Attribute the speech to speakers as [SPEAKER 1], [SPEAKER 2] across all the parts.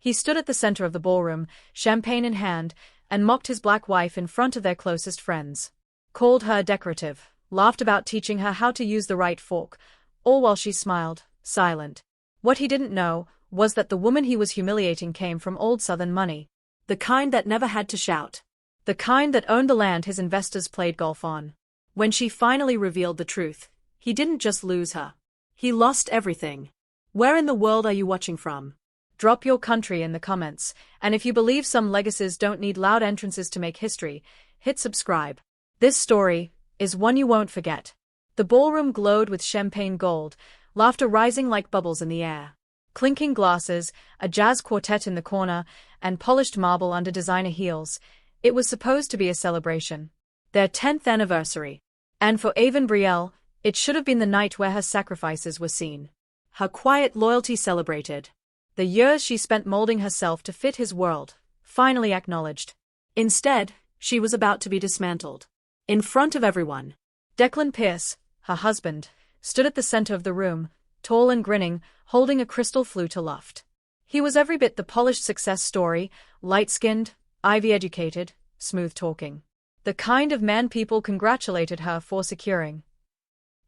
[SPEAKER 1] He stood at the center of the ballroom, champagne in hand, and mocked his black wife in front of their closest friends. Called her decorative, laughed about teaching her how to use the right fork, all while she smiled, silent. What he didn't know was that the woman he was humiliating came from old Southern money. The kind that never had to shout. The kind that owned the land his investors played golf on. When she finally revealed the truth, he didn't just lose her. He lost everything. Where in the world are you watching from? Drop your country in the comments, and if you believe some legacies don't need loud entrances to make history, hit subscribe. This story is one you won't forget. The ballroom glowed with champagne gold, laughter rising like bubbles in the air. Clinking glasses, a jazz quartet in the corner, and polished marble under designer heels. It was supposed to be a celebration. Their 10th anniversary. And for Avon Brielle, it should have been the night where her sacrifices were seen. Her quiet loyalty celebrated. The years she spent molding herself to fit his world, finally acknowledged. Instead, she was about to be dismantled. In front of everyone. Declan Pierce, her husband, stood at the center of the room, tall and grinning, holding a crystal flute aloft. He was every bit the polished success story, light-skinned, Ivy-educated, smooth-talking. The kind of man people congratulated her for securing.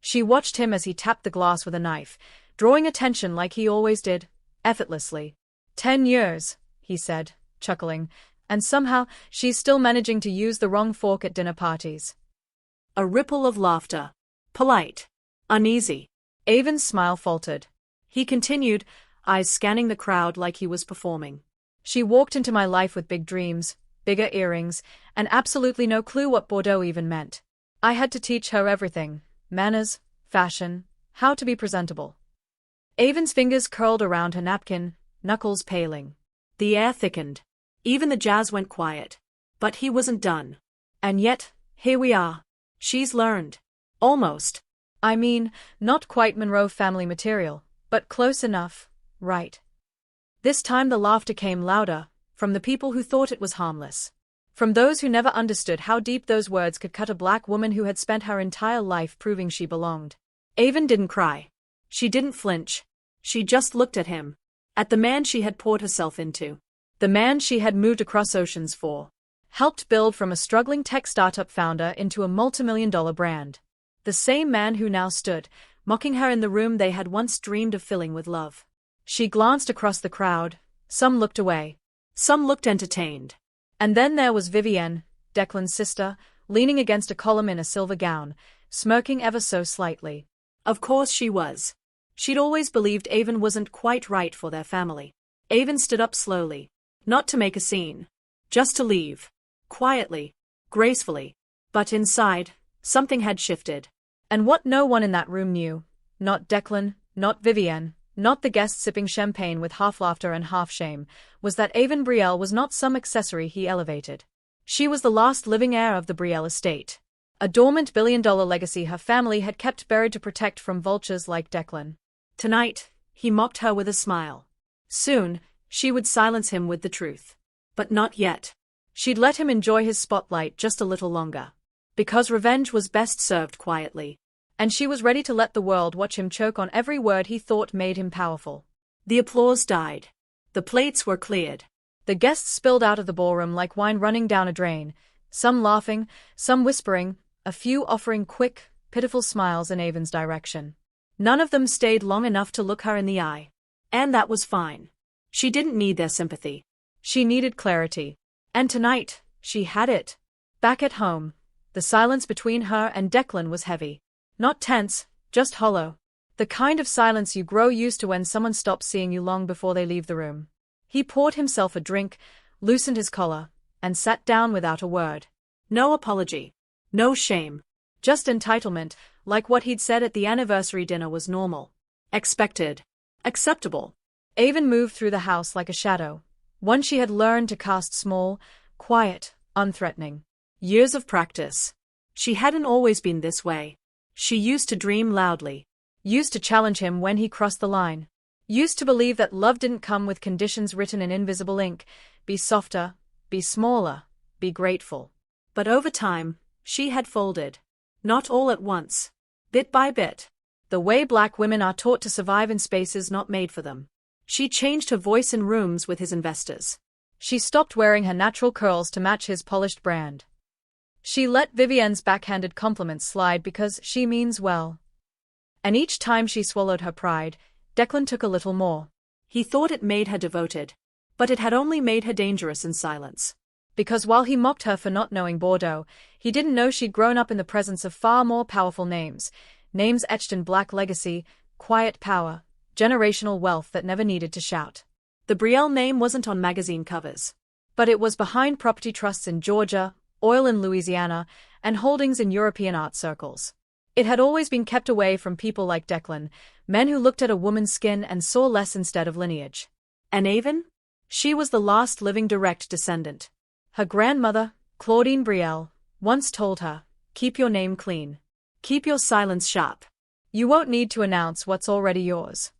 [SPEAKER 1] She watched him as he tapped the glass with a knife, drawing attention like he always did, effortlessly. 10 years, he said, chuckling, and somehow she's still managing to use the wrong fork at dinner parties. A ripple of laughter. Polite. Uneasy. Avon's smile faltered. He continued, eyes scanning the crowd like he was performing. She walked into my life with big dreams, bigger earrings, and absolutely no clue what Bordeaux even meant. I had to teach her everything: manners, fashion, how to be presentable. Avon's fingers curled around her napkin, knuckles paling. The air thickened. Even the jazz went quiet. But he wasn't done. And yet, here we are. She's learned. Almost. I mean, not quite Monroe family material, but close enough, right? This time the laughter came louder, from the people who thought it was harmless. From those who never understood how deep those words could cut a black woman who had spent her entire life proving she belonged. Avon didn't cry. She didn't flinch. She just looked at him. At the man she had poured herself into. The man she had moved across oceans for. Helped build from a struggling tech startup founder into a multimillion-dollar brand. The same man who now stood, mocking her in the room they had once dreamed of filling with love. She glanced across the crowd. Some looked away. Some looked entertained. And then there was Vivienne, Declan's sister, leaning against a column in a silver gown, smirking ever so slightly. Of course she was. She'd always believed Avon wasn't quite right for their family. Avon stood up slowly. Not to make a scene. Just to leave. Quietly. Gracefully. But inside, something had shifted. And what no one in that room knew, not Declan, not Vivienne, not the guests sipping champagne with half laughter and half shame, was that Avon Brielle was not some accessory he elevated. She was the last living heir of the Brielle estate. A dormant billion-dollar legacy her family had kept buried to protect from vultures like Declan. Tonight, he mocked her with a smile. Soon, she would silence him with the truth. But not yet. She'd let him enjoy his spotlight just a little longer. Because revenge was best served quietly. And she was ready to let the world watch him choke on every word he thought made him powerful. The applause died. The plates were cleared. The guests spilled out of the ballroom like wine running down a drain, some laughing, some whispering, a few offering quick, pitiful smiles in Avon's direction. None of them stayed long enough to look her in the eye. And that was fine. She didn't need their sympathy. She needed clarity. And tonight, she had it. Back at home, the silence between her and Declan was heavy. Not tense, just hollow. The kind of silence you grow used to when someone stops seeing you long before they leave the room. He poured himself a drink, loosened his collar, and sat down without a word. No apology. No shame. Just entitlement, like what he'd said at the anniversary dinner was normal. Expected. Acceptable. Avon moved through the house like a shadow. One she had learned to cast small, quiet, unthreatening. Years of practice. She hadn't always been this way. She used to dream loudly. Used to challenge him when he crossed the line. Used to believe that love didn't come with conditions written in invisible ink. Be softer, be smaller, be grateful. But over time, she had folded. Not all at once. Bit by bit. The way black women are taught to survive in spaces not made for them. She changed her voice in rooms with his investors. She stopped wearing her natural curls to match his polished brand. She let Vivienne's backhanded compliments slide because she means well. And each time she swallowed her pride, Declan took a little more. He thought it made her devoted. But it had only made her dangerous in silence. Because while he mocked her for not knowing Bordeaux, he didn't know she'd grown up in the presence of far more powerful names. Names etched in black legacy, quiet power, generational wealth that never needed to shout. The Brielle name wasn't on magazine covers. But it was behind property trusts in Georgia, oil in Louisiana, and holdings in European art circles. It had always been kept away from people like Declan, men who looked at a woman's skin and saw less instead of lineage. And Avon? She was the last living direct descendant. Her grandmother, Claudine Brielle, once told her, "Keep your name clean. Keep your silence sharp. You won't need to announce what's already yours."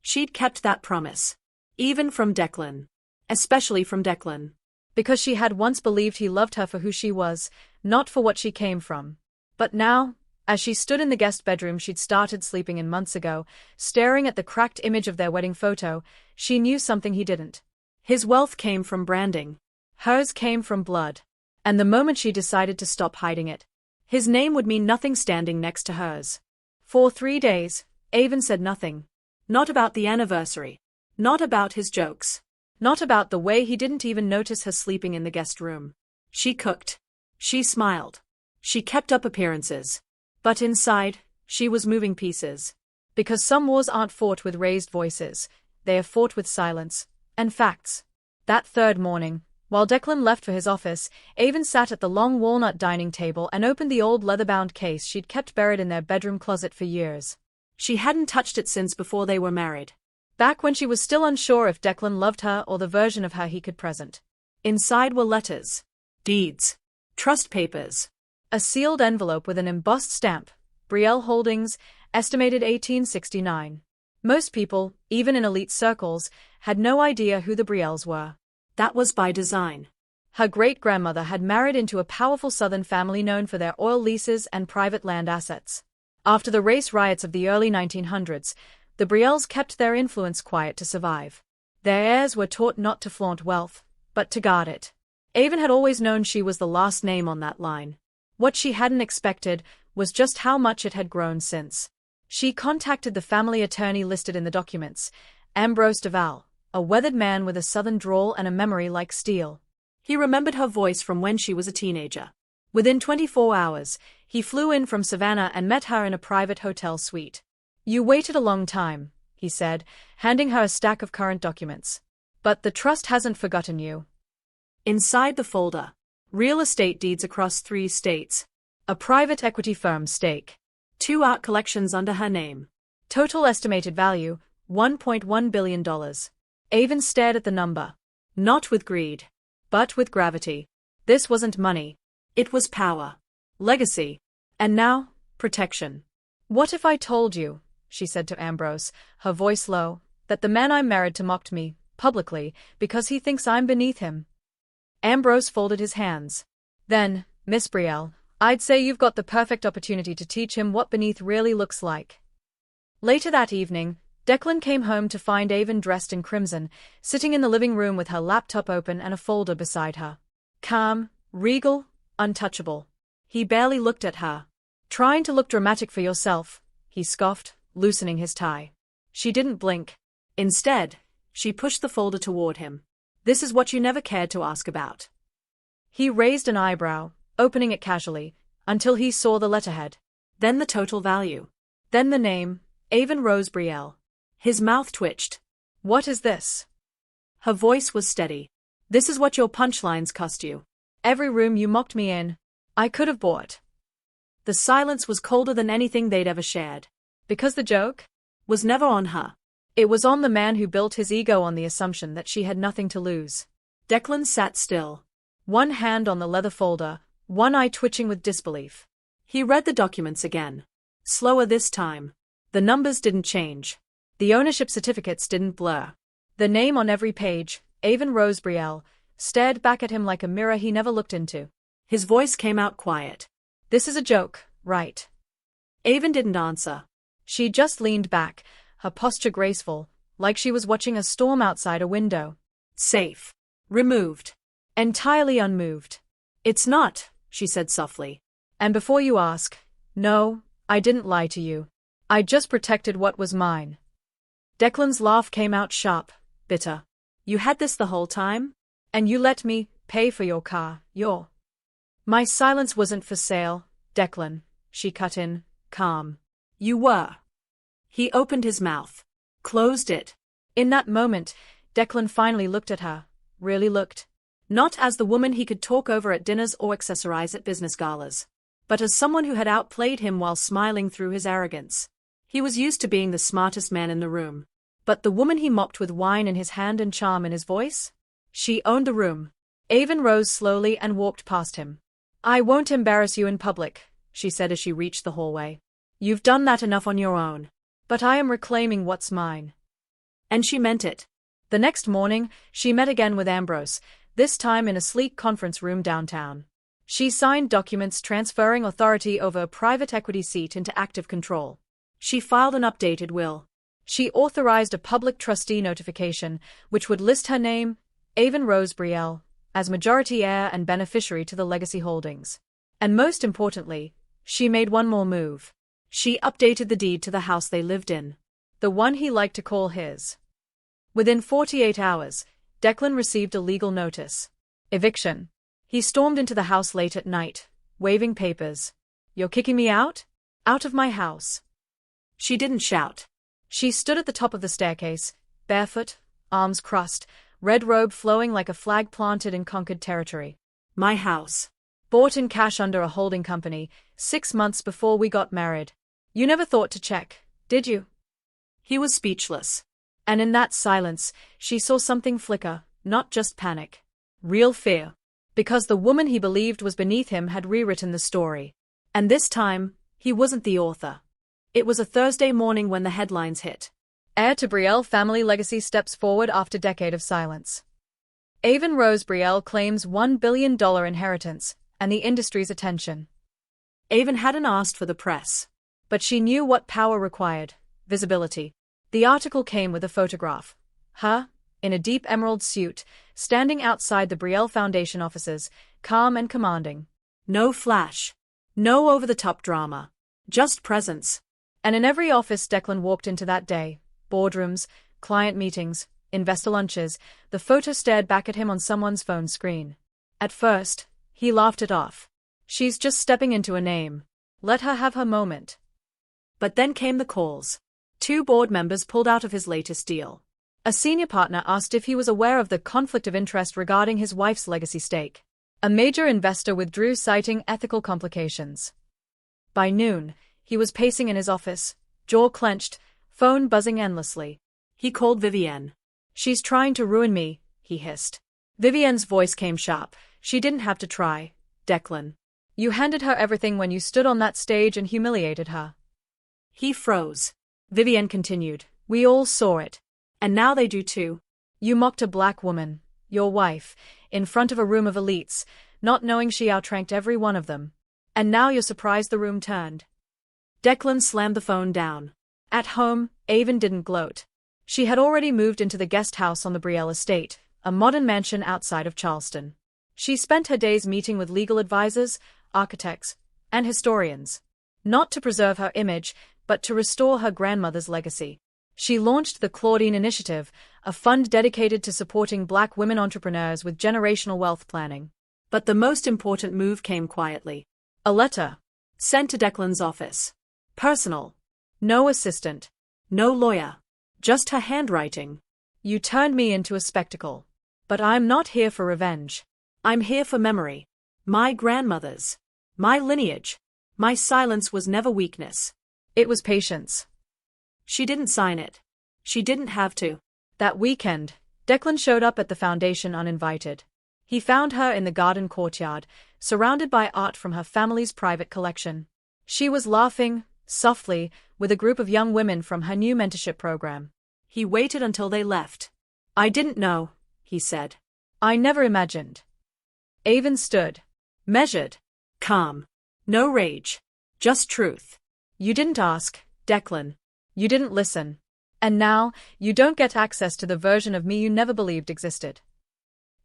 [SPEAKER 1] She'd kept that promise. Even from Declan. Especially from Declan. Because she had once believed he loved her for who she was, not for what she came from. But now, as she stood in the guest bedroom she'd started sleeping in months ago, staring at the cracked image of their wedding photo, she knew something he didn't. His wealth came from branding. Hers came from blood. And the moment she decided to stop hiding it, his name would mean nothing standing next to hers. For 3 days, Avon said nothing. Not about the anniversary. Not about his jokes. Not about the way he didn't even notice her sleeping in the guest room. She cooked. She smiled. She kept up appearances. But inside, she was moving pieces. Because some wars aren't fought with raised voices, they are fought with silence and facts. That third morning, while Declan left for his office, Avon sat at the long walnut dining table and opened the old leather-bound case she'd kept buried in their bedroom closet for years. She hadn't touched it since before they were married. Back when she was still unsure if Declan loved her or the version of her he could present. Inside were letters, deeds, trust papers, a sealed envelope with an embossed stamp, Brielle Holdings, estimated 1869. Most people, even in elite circles, had no idea who the Brielles were. That was by design. Her great-grandmother had married into a powerful Southern family known for their oil leases and private land assets. After the race riots of the early 1900s, the Brielles kept their influence quiet to survive. Their heirs were taught not to flaunt wealth, but to guard it. Avon had always known she was the last name on that line. What she hadn't expected was just how much it had grown since. She contacted the family attorney listed in the documents, Ambrose Duval, a weathered man with a southern drawl and a memory like steel. He remembered her voice from when she was a teenager. Within 24 hours, he flew in from Savannah and met her in a private hotel suite. "You waited a long time," he said, handing her a stack of current documents. "But the trust hasn't forgotten you." Inside the folder, real estate deeds across 3 states, a private equity firm's stake, 2 art collections under her name. Total estimated value, $1.1 billion. Avon stared at the number. Not with greed, but with gravity. This wasn't money. It was power. Legacy. And now, protection. "What if I told you," she said to Ambrose, her voice low, "that the man I'm married to mocked me, publicly, because he thinks I'm beneath him?" Ambrose folded his hands. "Then, Miss Brielle, I'd say you've got the perfect opportunity to teach him what beneath really looks like." Later that evening, Declan came home to find Avon dressed in crimson, sitting in the living room with her laptop open and a folder beside her. Calm, regal, untouchable. He barely looked at her. "Trying to look dramatic for yourself," he scoffed, loosening his tie. She didn't blink. Instead, she pushed the folder toward him. "This is what you never cared to ask about." He raised an eyebrow, opening it casually, until he saw the letterhead. Then the total value. Then the name, Avon Rose Brielle. His mouth twitched. "What is this?" Her voice was steady. "This is what your punchlines cost you. Every room you mocked me in, I could have bought." The silence was colder than anything they'd ever shared. Because the joke was never on her. It was on the man who built his ego on the assumption that she had nothing to lose. Declan sat still. One hand on the leather folder, one eye twitching with disbelief. He read the documents again. Slower this time. The numbers didn't change. The ownership certificates didn't blur. The name on every page, Avon Rose Brielle, stared back at him like a mirror he never looked into. His voice came out quiet. "This is a joke, right?" Avon didn't answer. She just leaned back, her posture graceful, like she was watching a storm outside a window.
[SPEAKER 2] Safe. Removed.
[SPEAKER 1] Entirely unmoved.
[SPEAKER 2] It's not, she said softly.
[SPEAKER 1] And before you ask, no, I didn't lie to you. I just protected what was mine. Declan's laugh came out sharp, bitter.
[SPEAKER 2] You had this the whole time?
[SPEAKER 1] And you let me pay for your car, My silence wasn't for sale, Declan, she cut in, calm.
[SPEAKER 2] You were. He opened his mouth. Closed it.
[SPEAKER 1] In that moment, Declan finally looked at her, really looked.
[SPEAKER 2] Not as the woman he could talk over at dinners or accessorize at business galas, but as someone who had outplayed him while smiling through his arrogance. He was used to being the smartest man in the room. But the woman he mocked with wine in his hand and charm in his voice? She owned the room.
[SPEAKER 1] Avon rose slowly and walked past him. I won't embarrass you in public, she said as she reached the hallway.
[SPEAKER 2] You've done that enough on your own.
[SPEAKER 1] But I am reclaiming what's mine.
[SPEAKER 2] And she meant it.
[SPEAKER 1] The next morning, she met again with Ambrose, this time in a sleek conference room downtown. She signed documents transferring authority over a private equity seat into active control.
[SPEAKER 2] She filed an updated will.
[SPEAKER 1] She authorized a public trustee notification, which would list her name, Avon Rose Brielle, as majority heir and beneficiary to the legacy holdings. And most importantly, she made one more move.
[SPEAKER 2] She updated the deed to the house they lived in.
[SPEAKER 1] The one he liked to call his. Within 48 hours, Declan received a legal notice. Eviction. He stormed into the house late at night, waving papers. You're kicking me out? Out of my house.
[SPEAKER 2] She didn't shout.
[SPEAKER 1] She stood at the top of the staircase, barefoot, arms crossed, red robe flowing like a flag planted in conquered territory.
[SPEAKER 2] My house.
[SPEAKER 1] Bought in cash under a holding company, 6 months before we got married. You never thought to check, did you?
[SPEAKER 2] He was speechless.
[SPEAKER 1] And in that silence, she saw something flicker, not just panic. Real fear. Because the woman he believed was beneath him had rewritten the story.
[SPEAKER 2] And this time, he wasn't the author. It was a Thursday morning when the headlines hit.
[SPEAKER 1] Heir to Brielle family legacy steps forward after decade of silence. Avon Rose Brielle claims $1 billion inheritance, and the industry's attention.
[SPEAKER 2] Avon hadn't asked for the press.
[SPEAKER 1] But she knew what power required, visibility. The article came with a photograph. Her, in a deep emerald suit, standing outside the Brielle Foundation offices, calm and commanding.
[SPEAKER 2] No flash. No over-the-top drama. Just presence.
[SPEAKER 1] And in every office Declan walked into that day, boardrooms, client meetings, investor lunches, the photo stared back at him on someone's phone screen. At first, he laughed it off. She's just stepping into a name. Let her have her moment.
[SPEAKER 2] But then came the calls. 2 board members pulled out of his latest deal.
[SPEAKER 1] A senior partner asked if he was aware of the conflict of interest regarding his wife's legacy stake. A major investor withdrew citing ethical complications. By noon, he was pacing in his office, jaw clenched, phone buzzing endlessly.
[SPEAKER 2] He called Vivienne.
[SPEAKER 1] She's trying to ruin me, he hissed. Vivienne's voice came sharp. She didn't have to try, Declan. You handed her everything when you stood on that stage and humiliated her.
[SPEAKER 2] He froze. Vivienne continued. We all saw it. And now they do too.
[SPEAKER 1] You mocked a black woman, your wife, in front of a room of elites, not knowing she outranked every one of them. And now you're surprised the room turned.
[SPEAKER 2] Declan slammed the phone down.
[SPEAKER 1] At home, Avon didn't gloat. She had already moved into the guest house on the Brielle estate, a modern mansion outside of Charleston. She spent her days meeting with legal advisors, architects, and historians. Not to preserve her image, but to restore her grandmother's legacy. She launched the Claudine Initiative, a fund dedicated to supporting Black women entrepreneurs with generational wealth planning.
[SPEAKER 2] But the most important move came quietly.
[SPEAKER 1] A letter.
[SPEAKER 2] Sent to Declan's office. Personal.
[SPEAKER 1] No assistant.
[SPEAKER 2] No lawyer. Just her handwriting.
[SPEAKER 1] You turned me into a spectacle. But I'm not here for revenge.
[SPEAKER 2] I'm here for memory. My grandmother's. My lineage. My silence was never weakness.
[SPEAKER 1] It was patience.
[SPEAKER 2] She didn't sign it. She didn't have to.
[SPEAKER 1] That weekend, Declan showed up at the foundation uninvited. He found her in the garden courtyard, surrounded by art from her family's private collection. She was laughing, softly, with a group of young women from her new mentorship program.
[SPEAKER 2] He waited until they left. I didn't know, he said.
[SPEAKER 1] I never imagined. Avon stood. Measured.
[SPEAKER 2] Calm. No rage. Just truth.
[SPEAKER 1] You didn't ask, Declan. You didn't listen. And now, you don't get access to the version of me you never believed existed.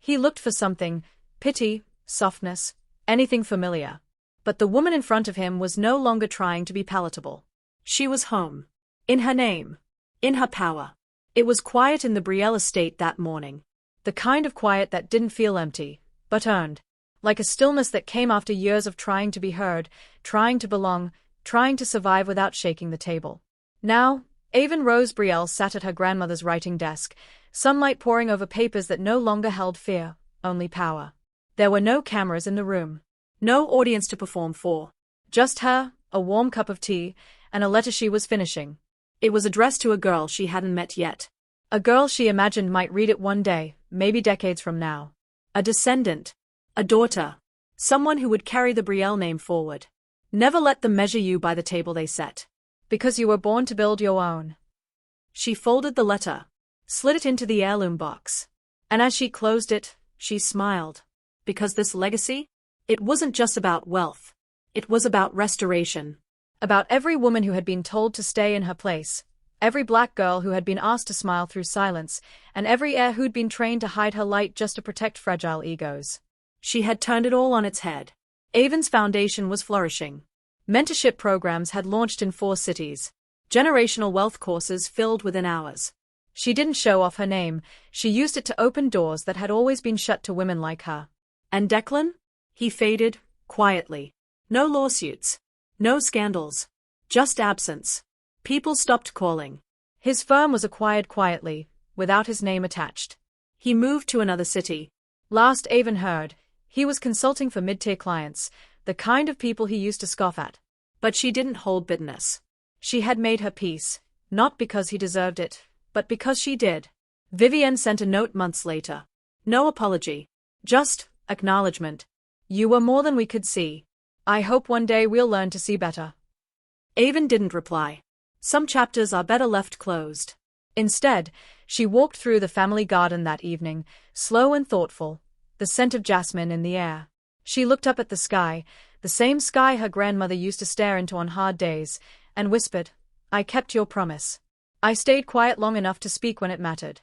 [SPEAKER 1] He looked for something, pity, softness, anything familiar. But the woman in front of him was no longer trying to be palatable. She was home. In her name. In her power. It was quiet in the Brielle estate that morning. The kind of quiet that didn't feel empty, but earned. Like a stillness that came after years of trying to be heard, trying to belong, trying to survive without shaking the table. Now, Avon Rose Brielle sat at her grandmother's writing desk, sunlight pouring over papers that no longer held fear, only power. There were no cameras in the room. No audience to perform for. Just her, a warm cup of tea, and a letter she was finishing. It was addressed to a girl she hadn't met yet. A girl she imagined might read it one day, maybe decades from now. A descendant. A daughter. Someone who would carry the Brielle name forward. Never let them measure you by the table they set. Because you were born to build your own. She folded the letter. Slid it into the heirloom box. And as she closed it, she smiled. Because this legacy? It wasn't just about wealth. It was about restoration. About every woman who had been told to stay in her place. Every black girl who had been asked to smile through silence, and every heir who'd been trained to hide her light just to protect fragile egos. She had turned it all on its head. Avon's foundation was flourishing. Mentorship programs had launched in 4 cities. Generational wealth courses filled within hours. She didn't show off her name, she used it to open doors that had always been shut to women like her. And Declan? He faded, quietly. No lawsuits. No scandals. Just absence. People stopped calling. His firm was acquired quietly, without his name attached. He moved to another city. Last Avon heard, he was consulting for mid-tier clients, the kind of people he used to scoff at. But she didn't hold bitterness. She had made her peace, not because he deserved it, but because she did. Vivienne sent a note months later. No apology. Just acknowledgement. You were more than we could see. I hope one day we'll learn to see better. Avon didn't reply. Some chapters are better left closed. Instead, she walked through the family garden that evening, slow and thoughtful, the scent of jasmine in the air. She looked up at the sky, the same sky her grandmother used to stare into on hard days, and whispered, I kept your promise. I stayed quiet long enough to speak when it mattered.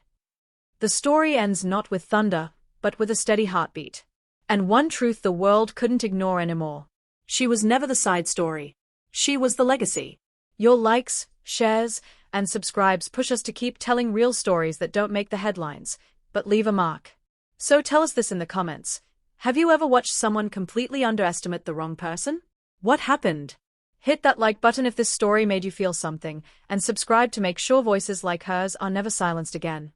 [SPEAKER 1] The story ends not with thunder, but with a steady heartbeat. And one truth the world couldn't ignore anymore. She was never the side story. She was the legacy. Your likes, shares, and subscribes push us to keep telling real stories that don't make the headlines, but leave a mark. So tell us this in the comments. Have you ever watched someone completely underestimate the wrong person? What happened? Hit that like button if this story made you feel something, and subscribe to make sure voices like hers are never silenced again.